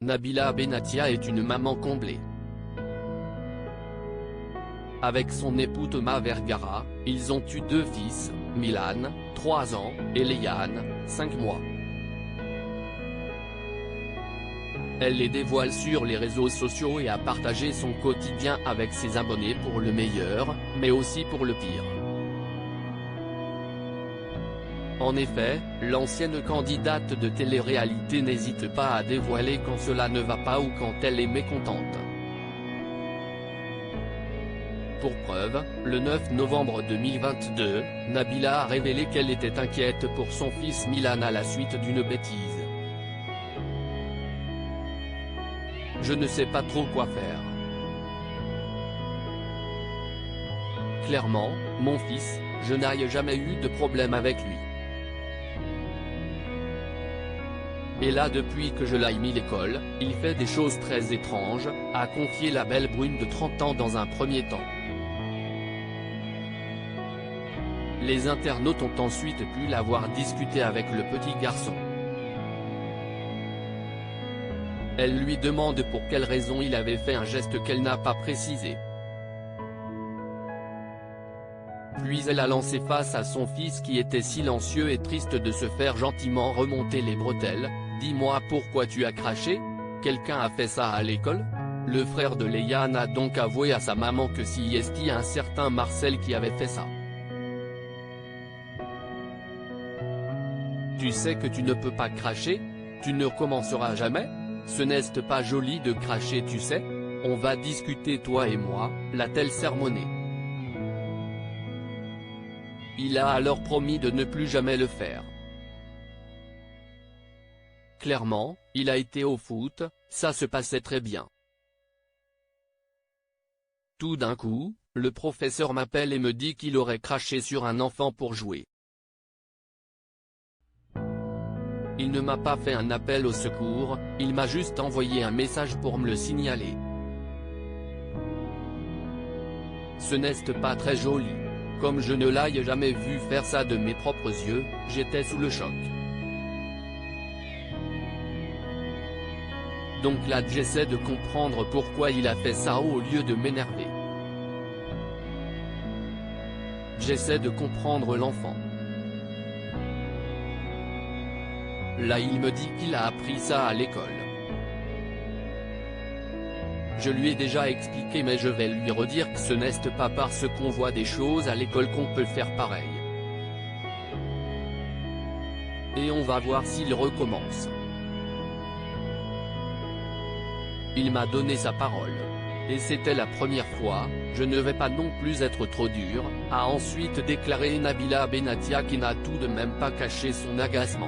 Nabila Benatia est une maman comblée. Avec son époux Thomas Vergara, ils ont eu 2 fils, Milan, 3 ans, et Léane, 5 mois. Elle les dévoile sur les réseaux sociaux et a partagé son quotidien avec ses abonnés pour le meilleur, mais aussi pour le pire. En effet, l'ancienne candidate de télé-réalité n'hésite pas à dévoiler quand cela ne va pas ou quand elle est mécontente. Pour preuve, le 9 novembre 2022, Nabila a révélé qu'elle était inquiète pour son fils Milan à la suite d'une bêtise. Je ne sais pas trop quoi faire. Clairement, mon fils, je n'ai jamais eu de problème avec lui. Et là depuis que je l'ai mis à l'école, il fait des choses très étranges, a confié la belle brune de 30 ans dans un premier temps. Les internautes ont ensuite pu la voir discuter avec le petit garçon. Elle lui demande pour quelle raison il avait fait un geste qu'elle n'a pas précisé. Puis elle a lancé face à son fils qui était silencieux et triste de se faire gentiment remonter les bretelles. Dis-moi pourquoi tu as craché? Quelqu'un a fait ça à l'école? Le frère de Léane a donc avoué à sa maman que c'était un certain Marcel qui avait fait ça. Tu sais que tu ne peux pas cracher? Tu ne recommenceras jamais? Ce n'est pas joli de cracher, tu sais? On va discuter toi et moi, l'a-t-elle sermonné. Il a alors promis de ne plus jamais le faire. Clairement, il a été au foot, ça se passait très bien. Tout d'un coup, le professeur m'appelle et me dit qu'il aurait craché sur un enfant pour jouer. Il ne m'a pas fait un appel au secours, il m'a juste envoyé un message pour me le signaler. Ce n'est pas très joli. Comme je ne l'ai jamais vu faire ça de mes propres yeux, j'étais sous le choc. Donc là j'essaie de comprendre pourquoi il a fait ça au lieu de m'énerver. J'essaie de comprendre l'enfant. Là il me dit qu'il a appris ça à l'école. Je lui ai déjà expliqué mais je vais lui redire que ce n'est pas parce qu'on voit des choses à l'école qu'on peut faire pareil. Et on va voir s'il recommence. Il m'a donné sa parole. Et c'était la première fois, je ne vais pas non plus être trop dur, a ensuite déclaré Nabila Benatia qui n'a tout de même pas caché son agacement.